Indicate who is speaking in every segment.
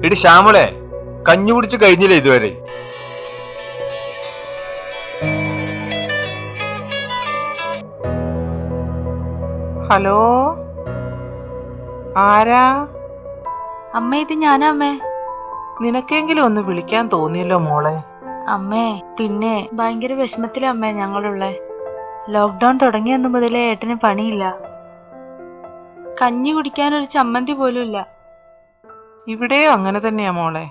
Speaker 1: എടി ശ്യാമളെ, കഞ്ഞി കുടിച്ച് കഴിഞ്ഞില്ല ഇതുവരെ?
Speaker 2: ഹലോ, ആരാ?
Speaker 3: അമ്മ, ഇത് ഞാനാ അമ്മേ.
Speaker 2: നിനക്കെങ്കിലും ഒന്ന് വിളിക്കാൻ തോന്നിയല്ലോ മോളെ.
Speaker 3: അമ്മേ, പിന്നെ ഭയങ്കര വിഷമത്തിലാ അമ്മേ ഞങ്ങളുള്ളേ. ലോക്ക്ഡൌൺ തുടങ്ങിയന്നു മുതലേ ഏട്ടന് പണിയില്ല. കഞ്ഞി കുടിക്കാനൊരു ചമ്മന്തി പോലും ഇല്ല.
Speaker 2: ഇവിടെയും അങ്ങനെ തന്നെയാ മോളെ.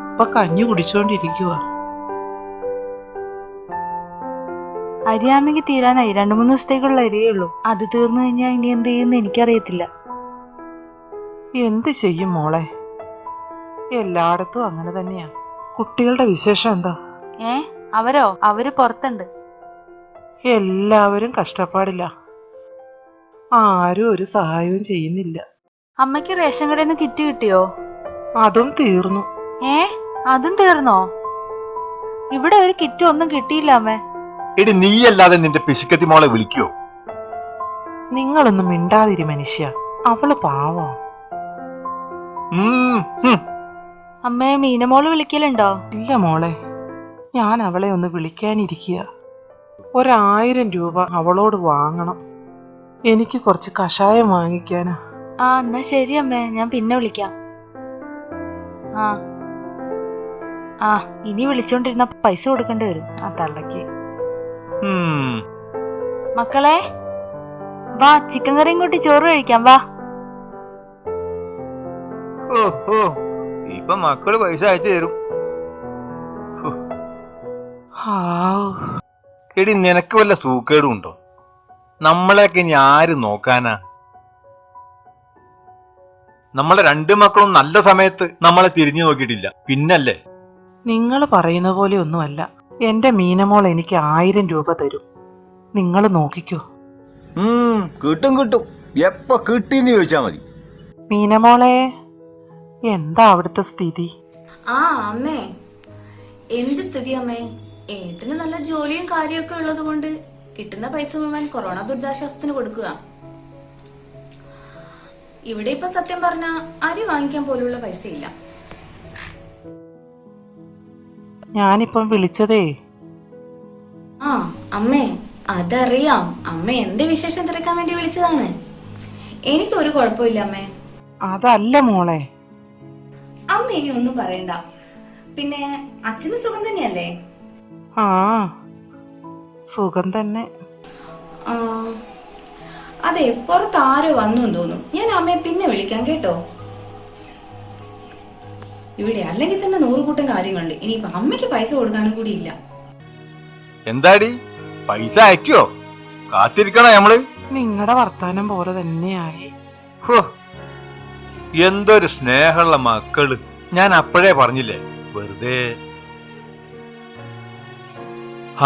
Speaker 2: ഇപ്പൊ കഞ്ഞി കുടിച്ചോണ്ടിരിക്കുക.
Speaker 3: അരിയാണെങ്കിൽ തീരാനായി. 2-3 ദിവസത്തേക്കുള്ള അരിയേ ഉള്ളൂ. അത് തീർന്നു കഴിഞ്ഞാൽ ഇനി എന്ത് ചെയ്യുമെന്ന് എനിക്കറിയത്തില്ല.
Speaker 2: എന്ത് ചെയ്യും മോളെ, എല്ലായിടത്തും അങ്ങനെ തന്നെയാ. കുട്ടികളുടെ വിശേഷം എന്താ?
Speaker 3: അവര് പുറത്തുണ്ട്.
Speaker 2: എല്ലാവരും കഷ്ടപ്പാടില്ല. ആരും ഒരു സഹായവും ചെയ്യുന്നില്ല.
Speaker 3: അമ്മയ്ക്ക് റേഷൻ കടയിൽ നിന്ന് കിറ്റ് കിട്ടിയോ?
Speaker 2: അതും തീർന്നു.
Speaker 3: അതും തീർന്നോ? ഇവിടെ ഒരു കിറ്റ് ഒന്നും കിട്ടിയില്ല അമ്മേ.
Speaker 1: എടി, നീയല്ലാതെ നിന്റെ പിശുക്കത്തി മോളെ വിളിക്കോ?
Speaker 2: നിങ്ങളൊന്നും മിണ്ടാതിരി മനുഷ്യ, അവള് പാവോ.
Speaker 3: അമ്മേ, മീനമോള് വിളിക്കലുണ്ടോ?
Speaker 2: ഇല്ല മോളെ, ഞാൻ അവളെ ഒന്ന് വിളിക്കാനിരിക്കുക. 1000 രൂപ അവളോട് വാങ്ങണം. എനിക്ക് കുറച്ച് കഷായം വാങ്ങിക്കാനാ.
Speaker 3: എന്നാ ശരി അമ്മേ, ഞാൻ പിന്നെ വിളിക്കാം. ഇനി വിളിച്ചോണ്ടിരുന്ന പൈസ കൊടുക്കേണ്ടി വരും ആ തള്ളക്ക്. മക്കളെ വാ, ചിക്കൻ കറിയും കൂട്ടി ചോറ് കഴിക്കാം, വാ.
Speaker 1: ഇപ്പൊ മക്കള് പൈസ അയച്ചു തരും. എടി, നിനക്ക് വല്ല സൂക്കേടും ഉണ്ടോ? നമ്മളെയൊക്കെ ഇനി ആര് നോക്കാനാ? നമ്മളെ 2 മക്കളും നല്ല സമയത്ത് നമ്മളെ തിരിഞ്ഞു നോക്കിയിട്ടില്ല, പിന്നല്ലേ?
Speaker 2: നിങ്ങൾ പറയുന്ന പോലെ ഒന്നുമല്ല. എന്റെ മീനമോൾ എനിക്ക് 1000 രൂപ തരും. നിങ്ങൾ നോക്കിക്കോ.
Speaker 1: കിട്ടും കിട്ടും, എപ്പോ കിട്ടിന്ന് ചോദിച്ചാ മതി.
Speaker 2: മീനമോളെ, എന്താ അവിടുത്തെ സ്ഥിതി?
Speaker 4: അമ്മേ, എന്ത് സ്ഥിതി അമ്മേ? ഏട്ടന് നല്ല ജോലിയും കാര്യമൊക്കെ ഉള്ളത് കൊണ്ട് കിട്ടുന്ന പൈസ മുഴുവൻ കൊറോണ ദുരിതാശ്വാസത്തിന് കൊടുക്കുക. ഇവിടെ ഇപ്പൊ സത്യം പറഞ്ഞ അരി വാങ്ങിക്കാൻ പോലുള്ള പൈസ ഇല്ല.
Speaker 2: ഞാനിപ്പം വിളിച്ചതേ.
Speaker 4: അമ്മേ, അതറിയാം. അമ്മ എന്റെ വിശേഷം തിരക്കാൻ വേണ്ടി വിളിച്ചതാണ്. എനിക്ക് ഒരു കുഴപ്പമില്ല അമ്മേ.
Speaker 2: അതല്ല മോളെ.
Speaker 4: അമ്മ ഇനി ഒന്നും പറയണ്ട. പിന്നെ അച്ഛന് സുഖം തന്നെയല്ലേ?
Speaker 2: സുഖം തന്നെ.
Speaker 4: അതെ, പുറത്ത് ആരോ വന്നു തോന്നും. ഞാൻ അമ്മയെ പിന്നെ വിളിക്കാം കേട്ടോ. ഇവിടെ അല്ലെങ്കിൽ തന്നെ 100 കൂട്ടം കാര്യങ്ങളുണ്ട്. ഇനിയിപ്പൊ അമ്മയ്ക്ക് പൈസ കൊടുക്കാനും കൂടി ഇല്ല.
Speaker 1: എന്താടി, പൈസ അയക്കോ? കാത്തിരിക്കണോ നമ്മള്?
Speaker 2: നിങ്ങളുടെ വർത്താനം പോലെ തന്നെയായി.
Speaker 1: എന്തൊരു സ്നേഹമുള്ള മക്കള്. ഞാൻ അപ്പോഴേ പറഞ്ഞില്ലേ, വെറുതെ.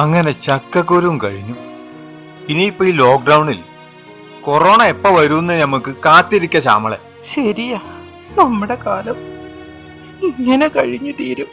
Speaker 1: അങ്ങനെ ചക്കക്കുരും കഴിഞ്ഞു. ഇനിയിപ്പോ ഈ ലോക്ക്ഡൌണിൽ കൊറോണ എപ്പോ വരുമെന്ന് നമുക്ക് കാത്തിരിക്ക ശ്യാമളെ.
Speaker 2: ശരിയാ, നമ്മുടെ കാലം ഇങ്ങനെ കഴിഞ്ഞു തീരും.